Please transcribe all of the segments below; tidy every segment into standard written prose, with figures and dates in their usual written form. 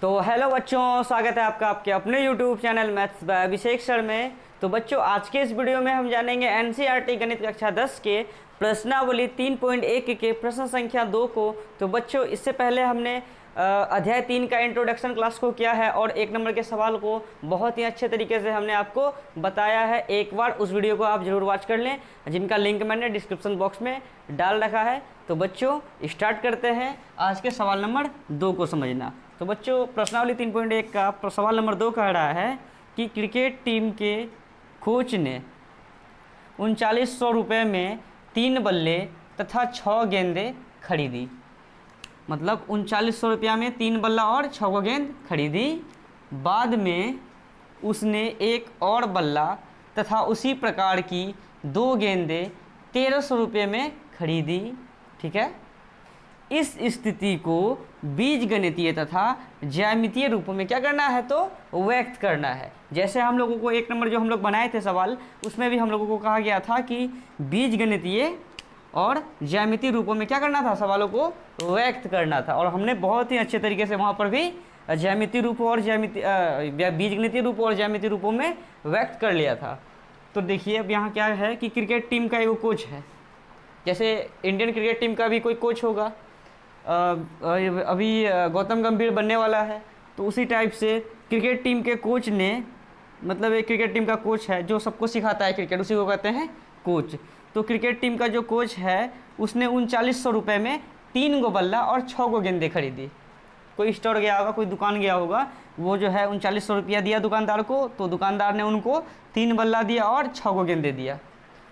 तो हेलो बच्चों, स्वागत है आपका आपके अपने YouTube channel maths by Abhishek sir में। तो बच्चों, आज के इस वीडियो में हम जानेंगे एनसीईआरटी गणित कक्षा 10 के प्रश्नावली 3.1 के प्रश्न संख्या 2 को। तो बच्चों, इससे पहले हमने अध्याय 3 का इंट्रोडक्शन क्लास को किया है और 1 नंबर के सवाल को बहुत ही अच्छे तरीके से हमने आपको बताया है। एक बार उस वीडियो को आप ज़रूर वॉच कर लें, जिनका लिंक मैंने डिस्क्रिप्शन बॉक्स में डाल रखा है। तो बच्चों, स्टार्ट करते हैं आज के सवाल नंबर 2 को समझना। तो बच्चों, प्रश्नावली 3.1 का सवाल नंबर 2 कह रहा है कि क्रिकेट टीम के कोच ने 3900 रुपये में 3 बल्ले तथा 6 गेंदें खरीदी। मतलब 3900 रुपया में 3 बल्ला और 6 गेंद खरीदी। बाद में उसने एक और बल्ला तथा उसी प्रकार की 2 गेंदें 1300 रुपये में खरीदी। ठीक है, इस स्थिति को बीजगणितीय तथा ज्यामितीय रूपों में क्या करना है, तो व्यक्त करना है। जैसे हम लोगों को 1 नंबर जो हम लोग बनाए थे सवाल, उसमें भी हम लोगों को कहा गया था कि बीजगणितीय और ज्यामितीय रूपों में क्या करना था, सवालों को व्यक्त करना था। और हमने बहुत ही अच्छे तरीके से वहाँ पर भी ज्यामितीय रूप और बीजगणितीय रूप और ज्यामितीय रूपों में व्यक्त कर लिया था। तो देखिए, अब यहाँ क्या है कि क्रिकेट टीम का एक कोच है। जैसे इंडियन क्रिकेट टीम का भी कोई कोच होगा, अभी गौतम गंभीर बनने वाला है, तो उसी टाइप से क्रिकेट टीम के कोच ने, मतलब एक क्रिकेट टीम का कोच है जो सबको सिखाता है क्रिकेट, उसी को कहते हैं कोच। तो क्रिकेट टीम का जो कोच है उसने 3900 रुपये में 3 गो बल्ला और 6 गो गेंदें खरीदी। कोई स्टोर गया होगा, कोई दुकान गया होगा, वो जो है 3900 रुपया दिया दुकानदार को, तो दुकानदार ने उनको 3 बल्ला दिया और 6 गो गेंदें दिया।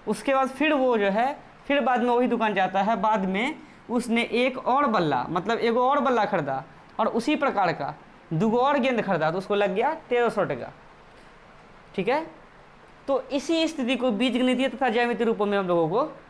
उसके बाद फिर वो जो है फिर बाद में वही दुकान जाता है, बाद में उसने एक और बल्ला, मतलब एक और बल्ला खरीदा और उसी प्रकार का 2 और गेंद खरीदा, तो उसको लग गया 1300 टका। ठीक है, तो इसी स्थिति को बीजगणितीय तथा ज्यामितीय रूपों में हम लोगों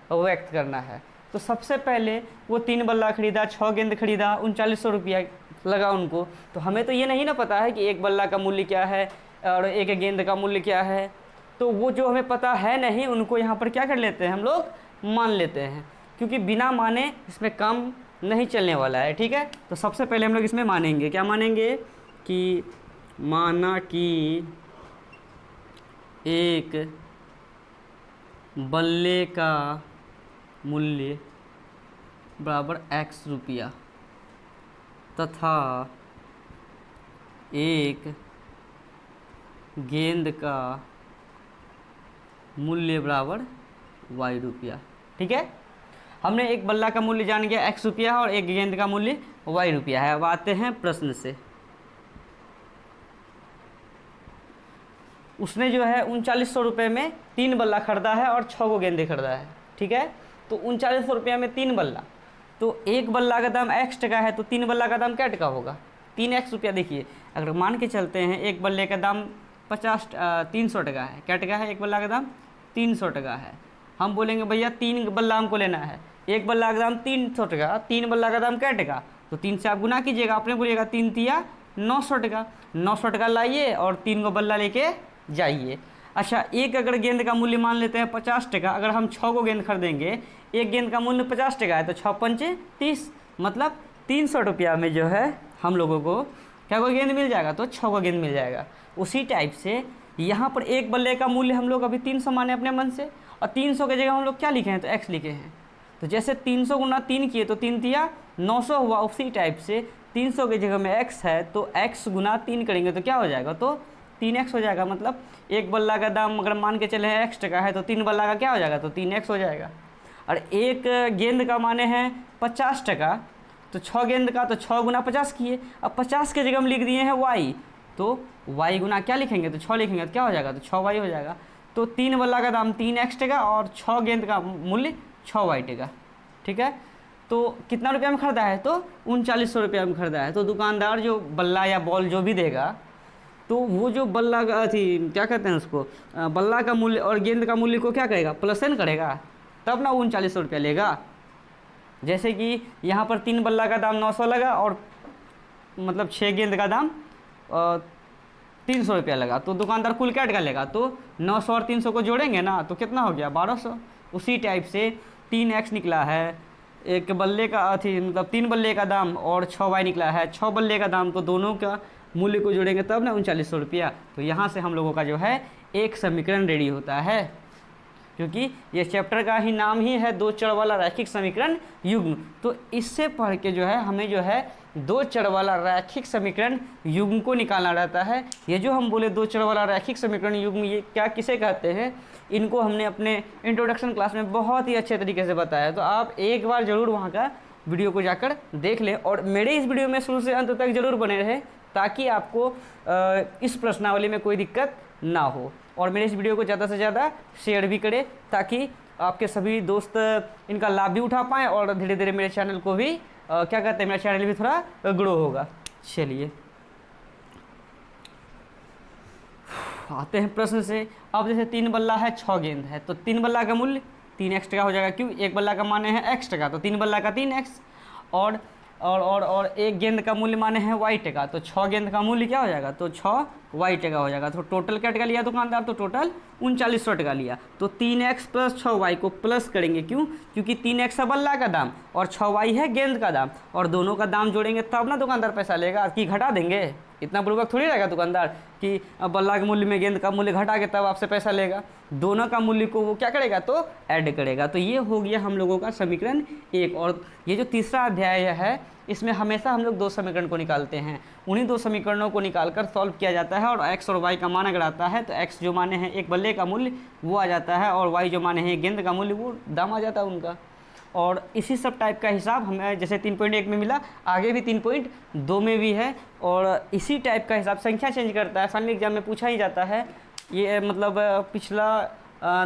को व्यक्त करना है। तो सबसे पहले वो 3 बल्ला खरीदा, 6 गेंद खरीदा, 3900 रुपया लगा उनको। तो हमें तो ये नहीं ना पता है कि एक बल्ला का मूल्य क्या है और एक गेंद का मूल्य क्या है। तो वो जो हमें पता है नहीं, उनको यहाँ पर क्या कर लेते हैं, हम लोग मान लेते हैं, क्योंकि बिना माने इसमें काम नहीं चलने वाला है। ठीक है, तो सबसे पहले हम लोग इसमें मानेंगे, क्या मानेंगे कि माना कि एक बल्ले का मूल्य बराबर x रुपया तथा एक गेंद का मूल्य बराबर y रुपया। ठीक है, हमने एक बल्ला का मूल्य जान गया x रुपया और एक गेंद का मूल्य y रुपया है। अब आते हैं प्रश्न से। उसने जो है 3900 रुपये में 3 बल्ला खरीदा है और 6 गो गेंदे खरीदा है। ठीक है, तो 3900 रुपये में 3 बल्ला, तो एक बल्ला का दाम x टका है, तो 3 बल्ला का दाम क्या टका होगा, 3x रुपया। देखिए, अगर मान के चलते हैं एक बल्ले का दाम 300 टका है, क्या टका है, एक बल्ला का दाम 300 टका है। हम बोलेंगे भैया 3 बल्ला हमको लेना है, एक बल्ला का दाम 300 टका, 3 बल्ला का दाम क्या टका, तो 3 से आप गुना कीजिएगा, आपने बोलिएगा 3 तिया 900 टका। 900 टका लाइए और 3 गो बल्ला लेके जाइए। अच्छा, एक अगर गेंद का मूल्य मान लेते हैं 50 टका, अगर हम 6 गो गेंद खरीदेंगे, एक गेंद का मूल्य 50 टका है, तो 6 पंचे 30, मतलब 300 रुपया में जो है हम लोगों को क्या गो गेंद मिल जाएगा, तो 6 गो गेंद मिल जाएगा। उसी टाइप से यहाँ पर एक बल्ले का मूल्य हम लोग अभी 300 माने अपने मन से, और 300 की जगह हम लोग क्या लिखे हैं, तो x लिखे हैं। तो जैसे 300 गुना 3 किए तो 3 तिया 900 हुआ, उसी टाइप से 300 की जगह में x है, तो x गुना 3 करेंगे तो क्या हो जाएगा, तो 3x हो जाएगा। मतलब एक बल्ला का दाम अगर मान के चले हैं x टका है, तो 3 बल्ला का क्या हो जाएगा, तो 3x हो जाएगा। और एक गेंद का माने हैं 50 टका, तो 6 गेंद का, तो 6 गुना 50 किए। अब 50 के जगह हम लिख दिए हैं y, तो y गुना क्या लिखेंगे, तो 6 लिखेंगे, तो क्या हो जाएगा, तो 6y हो जाएगा। तो 3 बल्ला का दाम 3x टका और 6 गेंद का मूल्य 6y टका। ठीक है, तो कितना रुपया में खरीदा है, तो 3900 रुपया में खरीदा है। तो दुकानदार जो बल्ला या बॉल जो भी देगा, तो वो जो बल्ला का क्या कहते हैं उसको, बल्ला का मूल्य और गेंद का मूल्य को क्या करेगा, प्लस एन करेगा, तब ना 3900 रुपया लेगा। जैसे कि यहाँ पर 3 बल्ला का दाम 900 लगा और मतलब 6 गेंद का दाम 300 रुपया लगा, तो दुकानदार कुल क्या टका लेगा, तो 900 और 300 को जोड़ेंगे ना, तो कितना हो गया, 1200। उसी टाइप से 3x निकला है, एक बल्ले का अथी मतलब 3 बल्ले का दाम और 6y निकला है 6 बल्ले का दाम, तो दोनों का मूल्य को जोड़ेंगे तब ना 3900 रुपया। तो यहाँ से हम लोगों का जो है एक समीकरण रेडी होता है, क्योंकि ये चैप्टर का ही नाम ही है दो चर वाला रैखिक समीकरण युग्म। तो इससे पढ़ के जो है हमें जो है दो चर वाला रैखिक समीकरण युग्म को निकालना रहता है। ये जो हम बोले दो चर वाला रैखिक समीकरण युग्म, ये क्या किसे कहते हैं, इनको हमने अपने इंट्रोडक्शन क्लास में बहुत ही अच्छे तरीके से बताया। तो आप एक बार ज़रूर वहाँ का वीडियो को जाकर देख लें और मेरे इस वीडियो में शुरू से अंत तक जरूर बने रहे, ताकि आपको इस प्रश्नावली में कोई दिक्कत ना हो। और मेरे इस वीडियो को ज़्यादा से ज़्यादा शेयर भी करें, ताकि आपके सभी दोस्त इनका लाभ भी उठा पाएँ और धीरे धीरे मेरे चैनल को भी क्या कहते हैं, मेरा चैनल भी थोड़ा ग्रो होगा। चलिए आते हैं प्रश्न से। अब जैसे 3 बल्ला है 6 गेंद है, तो 3 बल्ला का मूल्य 3x टका हो जाएगा। क्यों, एक बल्ला का माने है x टका, तो 3 बल्ला का 3x, और एक गेंद का मूल्य माने है y टका, तो 6 गेंद का मूल्य क्या हो जाएगा, तो 6y टका हो जाएगा। तो टोटल क्या टका लिया दुकानदार, तो टोटल 3900 टका लिया। तो 3x प्लस 6y को प्लस करेंगे, क्यों, क्योंकि 3x है बल्ला का दाम और 6y है गेंद का दाम, और दोनों का दाम जोड़ेंगे तब ना दुकानदार पैसा लेगा, कि घटा देंगे। इतना बुर्बक थोड़ी रहेगा दुकानदार कि बल्ला के मूल्य में गेंद का मूल्य घटा के तब आपसे पैसा लेगा। दोनों का मूल्य को वो क्या करेगा, तो ऐड करेगा। तो ये हो गया हम लोगों का समीकरण 1। और ये जो तीसरा अध्याय है, इसमें हमेशा हम लोग 2 समीकरण को निकालते हैं। उन्हीं 2 समीकरणों को निकालकर सॉल्व किया जाता है, और x और y का मान अगर आता है तो x जो माने हैं एक बल्ले का मूल्य वो आ जाता है, और y जो माने हैं गेंद का मूल्य वो दाम आ जाता है उनका। और इसी सब टाइप का हिसाब हमें जैसे 3.1 में मिला, आगे भी 3.2 में भी है, और इसी टाइप का हिसाब संख्या चेंज करता है, फाइनल एग्जाम में पूछा ही जाता है। ये मतलब पिछला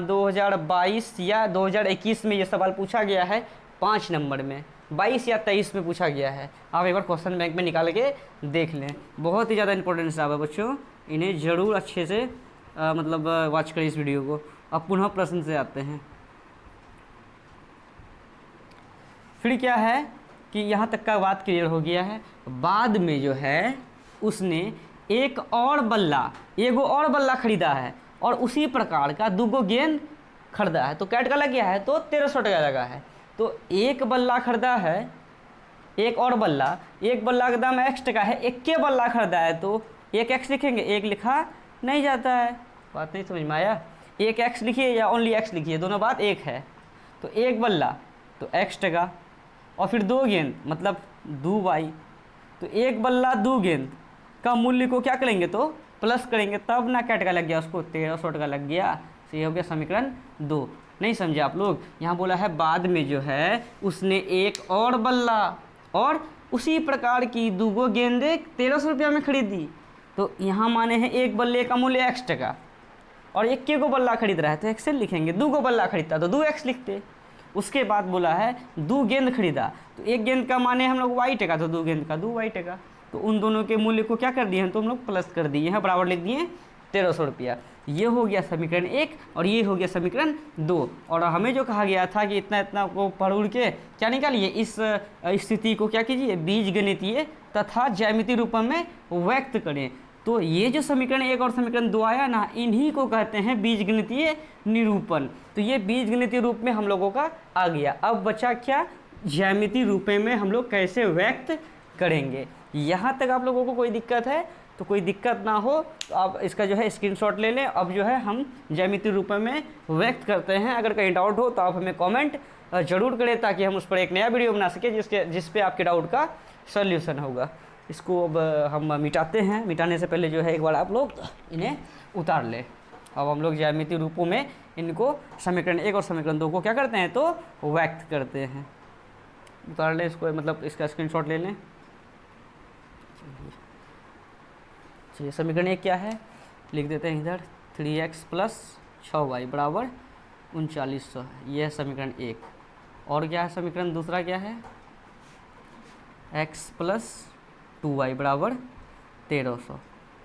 2022 या 2021 में ये सवाल पूछा गया है 5 नंबर में, 22 या 23 में पूछा गया है। आप एक बार क्वेश्चन बैंक में निकाल के देख लें, बहुत ही ज़्यादा इंपॉर्टेंट हिसाब है बच्चों, इन्हें ज़रूर अच्छे से मतलब वॉच करें इस वीडियो को। अब पुनः प्रश्न से आते हैं। फिर क्या है कि यहाँ तक का बात क्लियर हो गया है। बाद में जो है उसने एक और बल्ला खरीदा है, और उसी प्रकार का 2 गेंद खरीदा है। तो क्या टका लग गया है, तो 1300 टका लगा है। तो एक बल्ला खरीदा है, एक और बल्ला, एक बल्ला का दाम x टका है, एक के बल्ला खरीदा है, तो एक x लिखेंगे, एक लिखा नहीं जाता है। बात नहीं समझ में आया, एक x लिखिए या ओनली x लिखिए, दोनों बात एक है। तो एक बल्ला तो x टका, और फिर 2 गेंद मतलब 2y, तो एक बल्ला 2 गेंद का मूल्य को क्या करेंगे, तो प्लस करेंगे, तब ना क्या टका लग गया, उसको 1300 टका लग गया। तो ये हो गया समीकरण 2। नहीं समझे आप लोग, यहाँ बोला है बाद में जो है उसने एक और बल्ला और उसी प्रकार की 2 गेंदें 1300 रुपया में खरीदी। तो यहाँ माने हैं एक बल्ले का मूल्य x टका, और एक के को बल्ला खरीद रहा है, तो एक्सेल लिखेंगे। 2 बल्ला खरीदता तो 2x लिखते। उसके बाद बोला है 2 गेंद खरीदा, तो एक गेंद का माने हम लोग y टका, तो 2 गेंद का 2y टका। तो उन दोनों के मूल्य को क्या कर दिए हैं, तो हम लोग प्लस कर दिए हैं, बराबर लिख दिए 1300 रुपया। ये हो गया समीकरण 1, और ये हो गया समीकरण 2। और हमें जो कहा गया था कि इतना इतना को पढ़ उड़ के क्या निकालिए, इस स्थिति को क्या कीजिए, बीजगणितीय तथा ज्यामितीय रूप में व्यक्त करें। तो ये जो समीकरण 1 और समीकरण 2 आया ना, इन्हीं को कहते हैं बीजगणितीय निरूपण। तो ये बीजगणितीय रूप में हम लोगों का आ गया। अब बचा क्या, ज्यामितीय रूप में हम लोग कैसे व्यक्त करेंगे। यहाँ तक आप लोगों को कोई दिक्कत है, तो कोई दिक्कत ना हो तो आप इसका जो है स्क्रीनशॉट ले लें। अब जो है हम ज्यामितीय रूप में व्यक्त करते हैं। अगर कहीं डाउट हो तो आप हमें कमेंट जरूर करें, ताकि हम उस पर एक नया वीडियो बना सकें जिस पे आपके डाउट का सॉल्यूशन होगा। इसको अब हम मिटाते हैं। मिटाने से पहले जो है एक बार आप लोग इन्हें उतार लें। अब हम लोग ज्यामितीय रूपों में इनको समीकरण 1 और समीकरण 2 को क्या करते हैं, तो व्यक्त करते हैं। उतार लें इसको, मतलब इसका स्क्रीनशॉट ले लें। चलिए समीकरण 1 क्या है, लिख देते हैं इधर, 3x प्लस 6y बराबर 3900। यह है समीकरण 1। और क्या है समीकरण दूसरा, क्या है, x प्लस 2y बराबर 1300।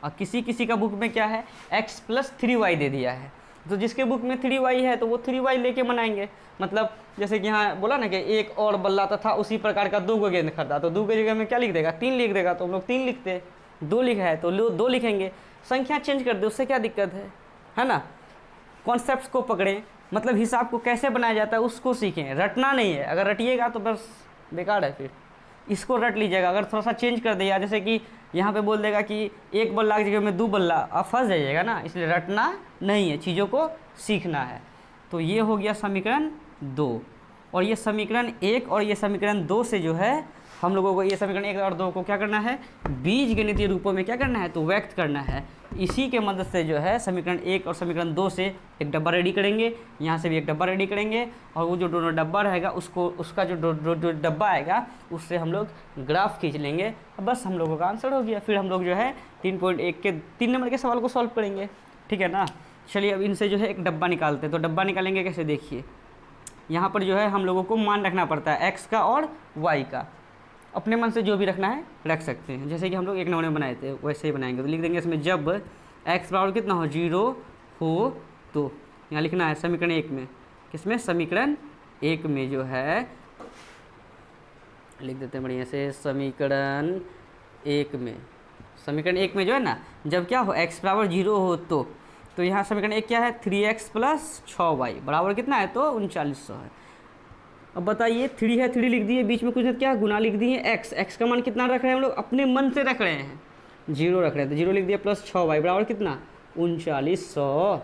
और किसी किसी का बुक में क्या है, x प्लस 3y दे दिया है। तो जिसके बुक में 3y है तो वो 3y लेके मनाएंगे। मतलब जैसे कि यहाँ बोला ना कि एक और बल्ला था उसी प्रकार का 2 गेंद खरीदा, तो 2 की जगह में क्या लिख देगा, 3 लिख देगा। तो हम लोग 3 लिखते, 2 लिखा है तो 2 लिखेंगे। संख्या चेंज कर दे, उससे क्या दिक्कत है ना। कॉन्सेप्ट्स को पकड़ें, मतलब हिसाब को कैसे बनाया जाता है उसको सीखें, रटना नहीं है। अगर रटिएगा तो बस बेकार है, फिर इसको रट लीजिएगा। अगर थोड़ा सा चेंज कर दिया, जैसे कि यहाँ पे बोल देगा कि एक बल्ला की जगह में 2 बल्ला, आप फंस जाइएगा ना। इसलिए रटना नहीं है, चीज़ों को सीखना है। तो ये हो गया समीकरण 2। और ये समीकरण 1 और ये समीकरण 2 से जो है हम लोगों को ये समीकरण 1 और 2 को क्या करना है, बीज गणितीय रूपों में क्या करना है, तो व्यक्त करना है। इसी के मदद से जो है समीकरण 1 और समीकरण 2 से एक डब्बा रेडी करेंगे, यहाँ से भी एक डब्बा रेडी करेंगे, और वो जो दोनों डब्बा रहेगा उसको, उसका जो डब्बा आएगा उससे हम लोग ग्राफ खींच लेंगे। बस हम लोगों का आंसर हो गया। फिर हम लोग जो है 3.1 के 3 नंबर के सवाल को सॉल्व करेंगे, ठीक है ना। चलिए अब इनसे जो है एक डब्बा निकालते हैं। तो डब्बा निकालेंगे कैसे, देखिए यहाँ पर जो है हम लोगों को मान रखना पड़ता है x का और y का। अपने मन से जो भी रखना है रख सकते हैं, जैसे कि हम लोग 1 नंबर में बनाए थे वैसे ही बनाएंगे। तो लिख देंगे इसमें जब x बराबर कितना हो, 0 हो, तो यहाँ लिखना है समीकरण 1 में, किसमें, समीकरण 1 में जो है लिख देते हैं बढ़िया से, समीकरण 1 में, समीकरण 1 में जो है ना, जब क्या हो, x बराबर 0 हो तो यहाँ समीकरण 1 क्या है, 3x प्लस 6y बराबर कितना है, तो 3900 है। अब बताइए 3 है, 3 लिख दिए, बीच में कुछ क्या गुना लिख दिए, x का मान कितना रख रहे हैं हम लोग, अपने मन से रख रहे हैं, 0 रख रहे हैं, तो 0 लिख दिया, प्लस 6y बराबर कितना, 3900।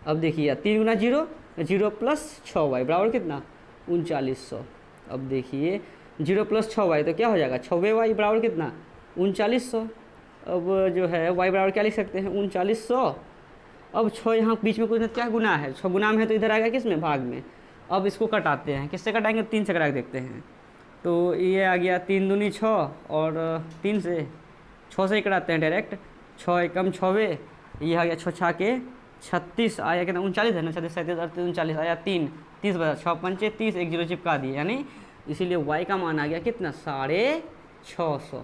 अब देखिए 3 गुना 0, 0 प्लस 6y बराबर कितना, 3900। अब देखिए 0 प्लस 6y तो क्या हो जाएगा, 6y बराबर कितना, 3900। अब जो है y बराबर क्या लिख सकते हैं, 3900। अब 6 यहाँ बीच में कुछ क्या गुना है, 6 गुना में है तो इधर आएगा किस में, भाग में। अब इसको कटाते हैं, किससे कटाएंगे, 3 से कटा के देखते हैं। तो ये आ गया 3 दूनी 6 और 3 से 6 से ही कटाते हैं डायरेक्ट, 6 एकम 6, ये आ गया 6 छा के 36 आया कितना, 39 है ना, 36 37 39 आया 3, 30 बचा, 6 पंचे 30, 1 0 चिपका दिए, यानी इसीलिए y का मान आ गया कितना, 650।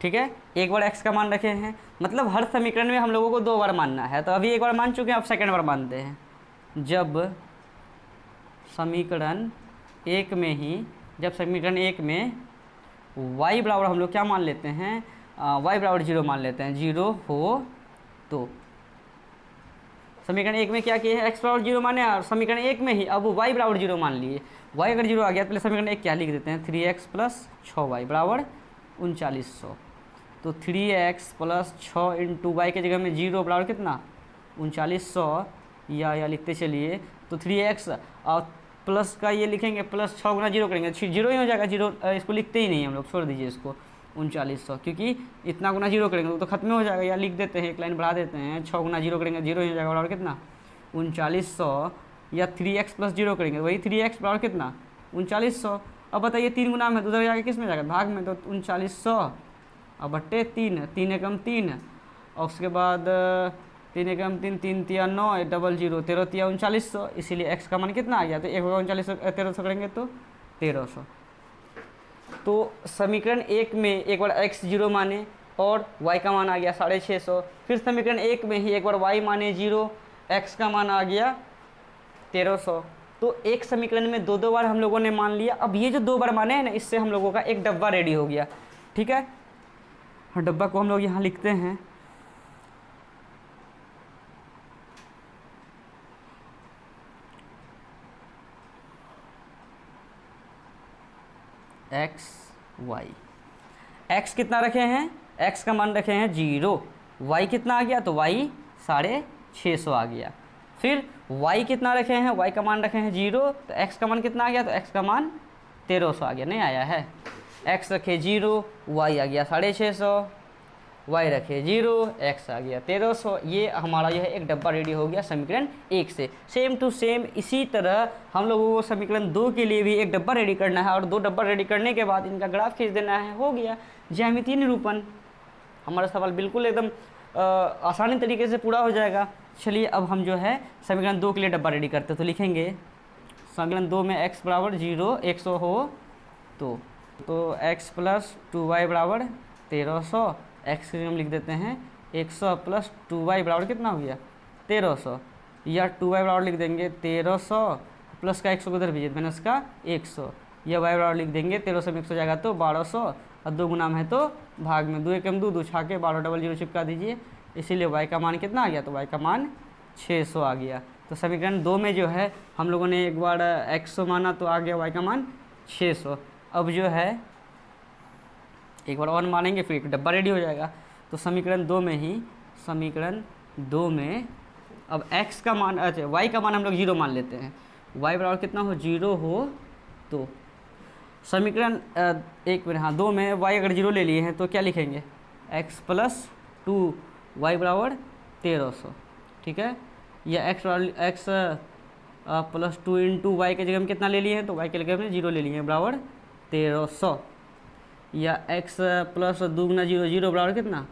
ठीक है, एक बार x का मान रखे हैं, मतलब हर समीकरण में हम लोगों को 2 बार मानना है। तो अभी एक बार मान चुके हैं, अब सेकंड बार मानते हैं। जब समीकरण 1 में ही, जब समीकरण 1 में y बराबर हम लोग क्या मान लेते हैं, y बराबर 0 मान लेते हैं, 0 हो तो समीकरण 1 में क्या किए हैं, x बराबर 0 माने, और समीकरण 1 में ही अब y बराबर 0 मान लिए। y अगर 0 आ गया तो पहले समीकरण 1 क्या लिख देते हैं, 3x प्लस 6y बराबर 3900। तो 3x प्लस 6 इंटू वाई के जगह में 0 बराबर कितना, 3900, या लिखते चलिए। तो 3x और प्लस का ये लिखेंगे, प्लस 6 गुना 0 करेंगे, 0 ही हो जाएगा, 0 इसको लिखते ही नहीं हम लोग, छोड़ दीजिए इसको, 3900, क्योंकि इतना गुना 0 करेंगे तो खत्म हो जाएगा। या लिख देते हैं, एक लाइन बढ़ा देते हैं, 6 गुना 0 करेंगे, 0 ही हो जाएगा, बराबर कितना, 3900। या 3x प्लस 0 करेंगे, वही 3x बराबर कितना, 3900। अब बताइए 3 गुना में तो उधर जाके किस में जाएगा, भाग में, तो 3900 अब बट्टे 3, 3 एकम 3, और उसके बाद 3 एकम 3, 3 तिया 9, डबल 0, 13 तिया 3900। इसीलिए x का मान कितना आ गया, तो 1 होगा 3900, 1300 करेंगे तो 1300। तो समीकरण 1 में एक बार x 0 माने और y का मान आ गया 650। फिर समीकरण 1 में ही एक बार y माने 0, x का मान आ गया 1300। तो एक समीकरण में 2 बार हम लोगों ने मान लिया। अब ये जो 2 बार माने हैं ना, इससे हम लोगों का एक डब्बा रेडी हो गया। ठीक है, डब्बा को हम लोग यहाँ लिखते हैं, x y। x कितना रखे हैं, x का मान रखे हैं 0, y कितना आ गया, तो y 650 आ गया। फिर y कितना रखे हैं, y का मान रखे हैं 0, तो x का मान कितना आ गया, तो x का मान 1300 आ गया, नहीं आया है। x रखे 0, y आ गया 650, y रखे 0, x आ गया 1300। ये हमारा यह एक डब्बा रेडी हो गया समीकरण 1 से। सेम टू सेम इसी तरह हम लोगों को समीकरण 2 के लिए भी एक डब्बा रेडी करना है, और 2 डब्बा रेडी करने के बाद इनका ग्राफ खींच देना है। हो गया ज्यामितीय निरूपण। हमारा सवाल बिल्कुल एकदम आसानी तरीके से पूरा हो जाएगा। चलिए अब हम जो है समीकरण 2 के लिए डब्बा रेडी करते हैं। तो लिखेंगे समीकरण 2 में x बराबर 0 100 हो तो x प्लस 2y बराबर 1300, x के हम लिख देते हैं 100 प्लस 2y बराबर कितना हो गया 1300, या 2y बराबर लिख देंगे 1300 प्लस का 100 को उधर भेजिए, माइनस का 100, या y बराबर लिख देंगे 1300 में 100 जाएगा तो 1200, और 2 गुना में है तो भाग में, 2 एकम 2, 2 छा के 12 डबल 0 चिपका दीजिए। इसीलिए y का मान कितना आ गया, तो y का मान 600 आ गया। तो समीकरण 2 में जो है हम लोगों ने एक बार x100 माना तो आ गया y का मान 600। अब जो है एक बार और मानेंगे फिर एक डब्बा रेडी हो जाएगा। तो समीकरण 2 में ही, समीकरण 2 में अब x का मान, अच्छा y का मान हम लोग 0 मान लेते हैं। y बराबर कितना हो, 0 हो तो समीकरण 1 में, हाँ 2 में y अगर 0 ले लिए हैं तो क्या लिखेंगे, x + 2y बराबर 1300, ठीक है। या x + 2 × y के जगह में कितना ले लिए हैं, तो y के जगह में 0 ले लिए हैं बराबर 1300। या x + 2 × 0 0 बराबर कितना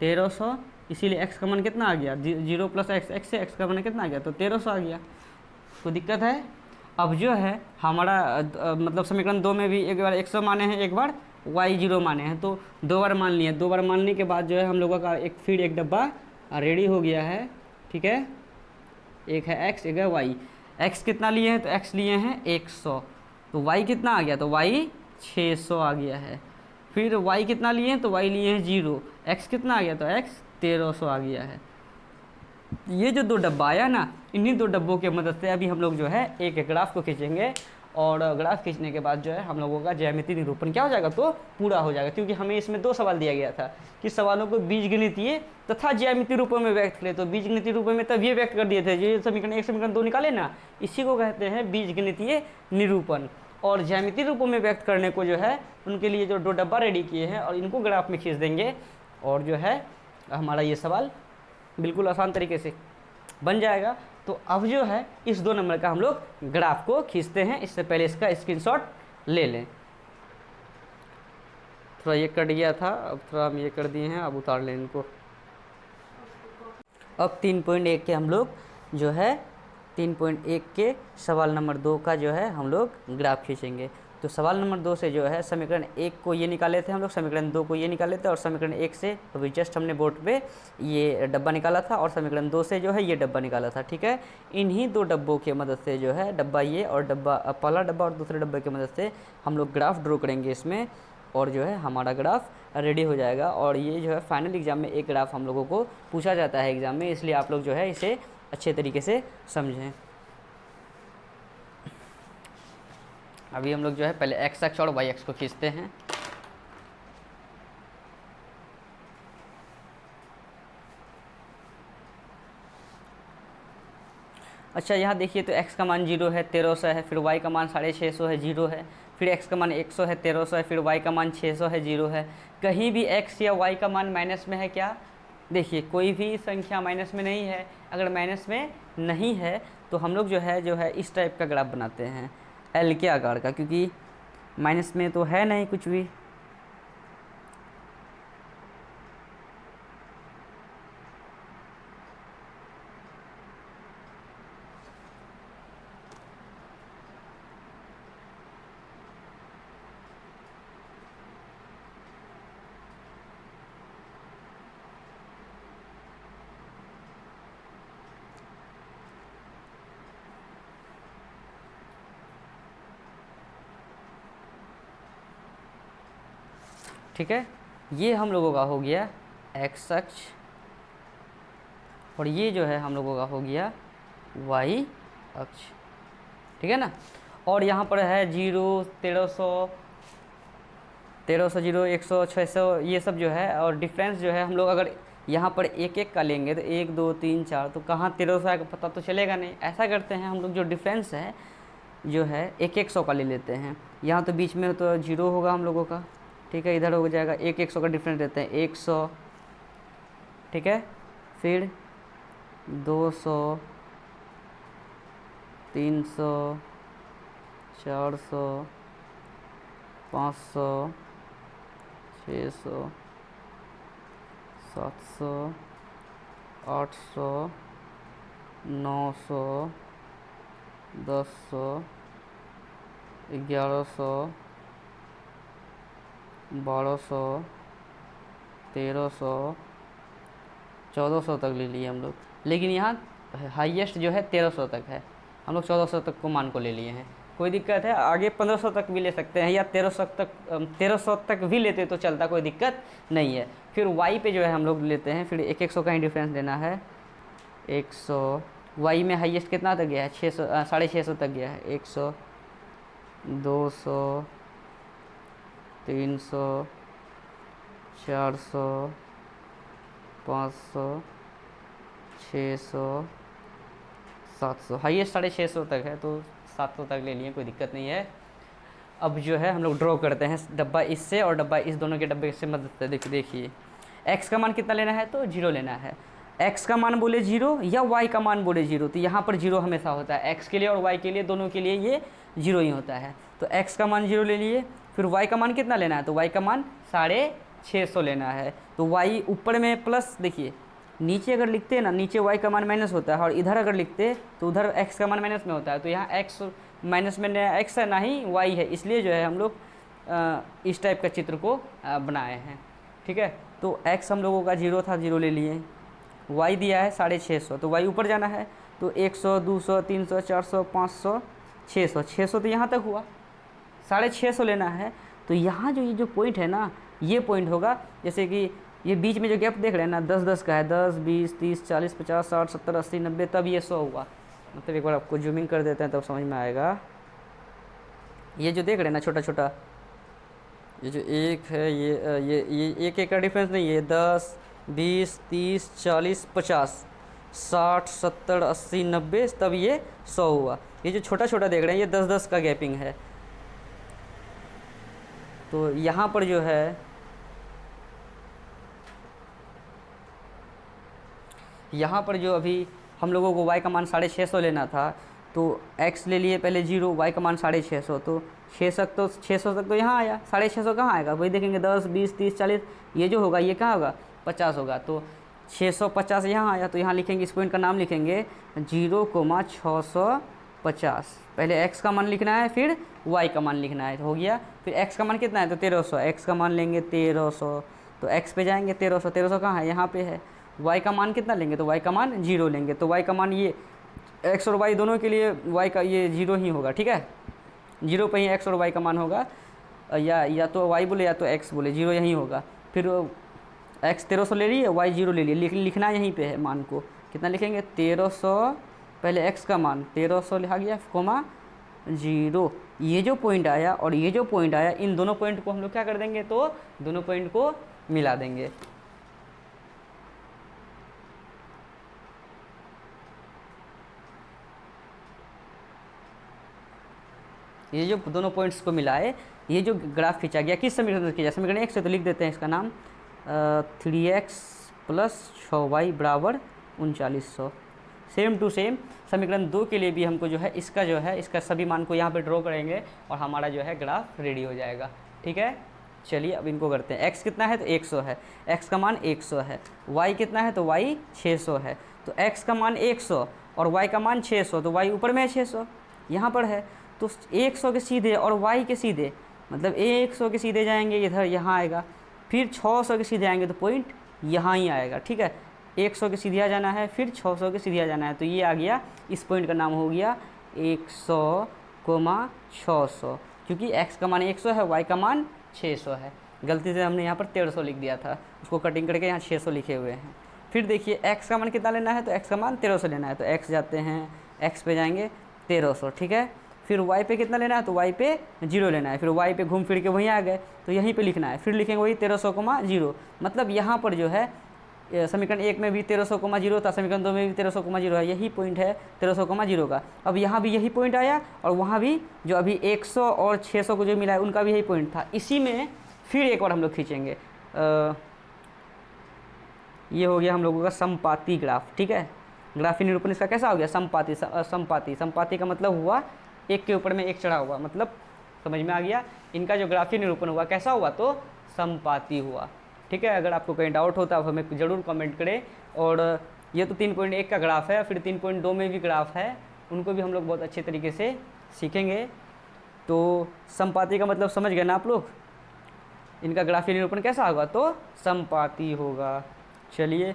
1300, इसीलिए x का मान कितना आ गया, 0 + x से x का मान कितना आ गया, तो 1300 आ गया। कोई दिक्कत है। अब जो है हमारा मतलब समीकरण 2 में भी एक बार 100 माने हैं, एक बार y 0 माने हैं, तो 2 बार मान लिए। 2 बार मानने के बाद जो है हम लोगों का फिर एक डब्बा रेडी हो गया है, ठीक है। एक है x, एक है y। x कितना लिए हैं, तो x लिए हैं 100, तो y कितना आ गया, तो y 600 आ गया है। फिर y कितना लिए हैं, तो y लिए हैं 0, x कितना आ गया, तो x 1300 आ गया है। ये जो 2 डब्बा आया ना, इन्हीं 2 डब्बों की मदद से अभी हम लोग जो है एक ग्राफ को खींचेंगे, और ग्राफ खींचने के बाद जो है हम लोगों का ज्यामितीय निरूपण क्या हो जाएगा, तो पूरा हो जाएगा। क्योंकि हमें इसमें 2 सवाल दिया गया था कि सवालों को बीजगणितीय तथा ज्यामितीय रूपों में व्यक्त करें। तो बीजगणितीय रूपों में तब ये व्यक्त कर दिए थे, जो समीकरण 1 समीकरण 2 निकाले ना, इसी को कहते हैं बीजगणितीय निरूपण। और ज्यामितीय रूपों में व्यक्त करने को जो है उनके लिए जो 2 डब्बा रेडी किए हैं, और इनको ग्राफ में खींच देंगे, और जो है हमारा ये सवाल बिल्कुल आसान तरीके से बन जाएगा। तो अब जो है इस 2 नंबर का हम लोग ग्राफ को खींचते हैं। इससे पहले इसका स्क्रीनशॉट ले लें। थोड़ा ये कट गया था, अब थोड़ा हम ये कर दिए हैं, अब उतार लें इनको। अब 3.1 के हम लोग जो है 3.1 के सवाल नंबर 2 का जो है हम लोग ग्राफ खींचेंगे। तो सवाल नंबर 2 से जो है समीकरण 1 को ये निकाले थे हम लोग, समीकरण 2 को ये निकाले थे, और समीकरण 1 से अभी जस्ट हमने बोर्ड पे ये डब्बा निकाला था, और समीकरण 2 से जो है ये डब्बा निकाला था, ठीक है। इन्हीं 2 डब्बों की मदद से जो है डब्बा ये और डब्बा, पहला डब्बा और दूसरे डब्बे की मदद से हम लोग ग्राफ ड्रॉ करेंगे इसमें, और जो है हमारा ग्राफ रेडी हो जाएगा। और ये जो है फाइनल एग्जाम में एक ग्राफ हम लोगों को पूछा जाता है एग्जाम में, इसलिए आप लोग जो है इसे अच्छे तरीके से समझें। अभी हम लोग जो है पहले x अक्ष और y अक्ष को खींचते हैं। अच्छा यहाँ देखिए, तो x का मान 0 है, 1300 है, फिर y का मान 650 है, 0 है, फिर x का मान 100 है, 1300 है, फिर y का मान 600 है, 0 है। कहीं भी x या y का मान माइनस में है क्या, देखिए कोई भी संख्या माइनस में नहीं है। अगर माइनस में नहीं है तो हम लोग जो है इस टाइप का ग्राफ बनाते हैं, एल के आकार का, क्योंकि माइनस में तो है नहीं कुछ भी। ठीक है, ये हम लोगों का हो गया x अक्ष, और ये जो है हम लोगों का हो गया y अक्ष, ठीक है ना। और यहाँ पर है 0, 1300, 0, 100, 600, ये सब जो है। और डिफरेंस जो है हम लोग अगर यहाँ पर एक एक का लेंगे तो 1, 2, 3, 4, तो कहाँ 1300 आएगा पता तो चलेगा नहीं। ऐसा करते हैं हम लोग, जो डिफरेंस है जो है 100 का ले लेते हैं। यहाँ तो बीच में तो 0 होगा हम लोगों का, ठीक है, इधर हो जाएगा 100 का डिफरेंस देते हैं 100, ठीक है। फिर 200, 300, 400, 500, 600, 700, 800, 900, 1000, 1100, 1200, 1300, 1400 तक ले लिए हम लोग। लेकिन यहाँ हाईएस्ट जो है 1300 तक है, हम लोग 1400 तक को मान को ले लिए हैं। कोई दिक्कत है, आगे 1500 तक भी ले सकते हैं, या 1300 तक भी लेते तो चलता, कोई दिक्कत नहीं है। फिर y पे जो है हम लोग लेते हैं, फिर 100 का ही डिफरेंस देना है, 100, वाई में हाईएस्ट कितना तक गया है, 600 650 तक गया है। 100, 200, 300, 400, 500, 600, 700, हाईएस्ट 650 तक है, तो 700 तक ले लिए, कोई दिक्कत नहीं है। अब जो है हम लोग ड्रॉ करते हैं डब्बा इससे और डब्बा इस, दोनों के डब्बे से मदद से। देखिए x का मान कितना लेना है, तो 0 लेना है। x का मान बोले 0 या y का मान बोले 0, तो यहाँ पर 0 हमेशा होता है, x के लिए और y के लिए, दोनों के लिए ये 0 ही होता है। तो x का मान 0 ले लिए। फिर y का मान कितना लेना है, तो y का मान 650 लेना है। तो y ऊपर में प्लस, देखिए नीचे अगर लिखते हैं ना, नीचे y का मान माइनस होता है, और इधर अगर लिखते तो उधर x का मान माइनस में होता है। तो यहाँ x माइनस में x है, ना ही y है, इसलिए जो है हम लोग इस टाइप का चित्र को बनाए हैं। ठीक है, तो x हम लोगों का 0 था, 0 ले लिए। y दिया है 650, तो y ऊपर जाना है, तो 100, 200, 300, 400, 500, 600, 600 तो यहाँ तक हुआ, 650 लेना है। तो यहाँ जो ये जो पॉइंट है ना, ये पॉइंट होगा, जैसे कि ये बीच में जो गैप देख रहे हैं ना, 10 10 का है, 10, 20, 30, 40, 50, 60, 70, 80, 90, तब ये 100 हुआ। मतलब एक बार आपको जूमिंग कर देते हैं तब समझ में आएगा। ये जो देख रहे हैं ना छोटा छोटा, ये जो एक है, ये एक का डिफरेंस नहीं है, 10, 20, 30, 40, 50, 60, 70, 80, 90, तब ये 100 हुआ। ये जो छोटा छोटा देख रहे हैं, ये 10 10 का गैपिंग है। तो यहाँ पर जो है, यहाँ पर जो अभी हम लोगों को y का मान 650 लेना था, तो x ले लिए पहले 0, y का मान 650, तो 600 तक तो यहाँ आया। 650 कहाँ आएगा, वही देखेंगे 10, 20, 30, 40, ये जो होगा ये कहाँ होगा, 50 होगा। तो 650 यहाँ आया, तो यहाँ लिखेंगे, इस पॉइंट का नाम लिखेंगे 0,650। पहले x का मान लिखना है, फिर y का मान लिखना है, हो गया। फिर x का मान कितना है, तो 1300, x का मान लेंगे 1300, तो x पे जाएंगे 1300, 1300 कहाँ है, यहाँ पे है। y का मान कितना लेंगे, तो y का मान 0 लेंगे, तो y का मान ये x और y दोनों के लिए y का ये 0 ही होगा। ठीक है, 0 पे ही x और y का मान होगा, या तो y बोले या तो x बोले, 0 यहीं होगा। फिर x 1300 ले लिए, y 0 ले लिए, लिखना यहीं पे है मान को, कितना लिखेंगे 1300, पहले x का मान 1300 लिखा गया, कोमा 0। ये जो पॉइंट आया और ये जो पॉइंट आया, इन दोनों पॉइंट को हम लोग क्या कर देंगे, तो दोनों पॉइंट को मिला देंगे। ये जो दोनों पॉइंट्स को मिलाए, ये जो ग्राफ खींचा गया, किस समीकरण से खींचा, समीकरण 1 से, तो लिख देते हैं इसका नाम 3x + 6y = 3900। Same to same समीकरण 2 के लिए भी हमको जो है इसका सभी मान को यहाँ पे ड्रॉ करेंगे और हमारा जो है ग्राफ रेडी हो जाएगा। ठीक है, चलिए अब इनको करते हैं। x कितना है, तो 100 है, x का मान 100 है। y कितना है, तो y 600 है। तो x का मान 100 और y का मान 600, तो y ऊपर में है 600, यहाँ पर है, तो 100 के सीधे और y के सीधे, मतलब 100 के सीधे जाएंगे इधर, यहाँ आएगा, फिर 600 के सीधे आएंगे तो पॉइंट यहाँ ही आएगा। ठीक है, 100 के सीधे आ जाना है, फिर 600 के सीधे आ जाना है, तो ये आ गया, इस पॉइंट का नाम हो गया 100,600, क्योंकि x का मान 100 है, y का मान 600 है। गलती से हमने यहाँ पर 1300 लिख दिया था, उसको कटिंग करके यहाँ 600 लिखे हुए हैं। फिर देखिए x का मान कितना लेना है, तो x का मान 1300 लेना है, तो x जाते हैं, x पे जाएंगे 1300। ठीक है, फिर y पे कितना लेना है, तो y पे 0 लेना है, फिर y पे घूम फिर के वहीं आ गए, तो यहीं पे लिखना है, फिर लिखेंगे वही 1300,0। मतलब यहाँ पर जो है समीकरण 1 में भी 1300,0 था, समीकरण 2 में भी 1300,0 है, यही पॉइंट है 1300,0 का। अब यहाँ भी यही पॉइंट आया और वहाँ भी जो अभी 100 और 600 को जो मिला है उनका भी यही पॉइंट था। इसी में फिर एक बार हम लोग खींचेंगे, ये हो गया हम लोगों का समपाती ग्राफ। ठीक है, ग्राफी निरूपण इसका कैसा हो गया, समपाती। समपाती का मतलब हुआ एक के ऊपर में एक चढ़ा हुआ, मतलब समझ में आ गया। इनका जो ग्राफी निरूपण हुआ कैसा हुआ, तो समपाती हुआ। ठीक है, अगर आपको कहीं डाउट होता है तो हमें ज़रूर कमेंट करें। और ये तो 3.1 का ग्राफ है, फिर 3.2 में भी ग्राफ है, उनको भी हम लोग बहुत अच्छे तरीके से सीखेंगे। तो समपाती का मतलब समझ गए ना आप लोग, इनका ग्राफी निरूपण कैसा होगा, तो समपाती होगा। चलिए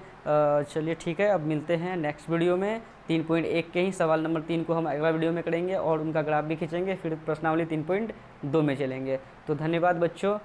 ठीक है, अब मिलते हैं नेक्स्ट वीडियो में। 3.1 के ही सवाल नंबर 3 को हम अगला वीडियो में करेंगे और उनका ग्राफ भी खींचेंगे, फिर प्रश्नावली 3.2 में चलेंगे। तो धन्यवाद बच्चों।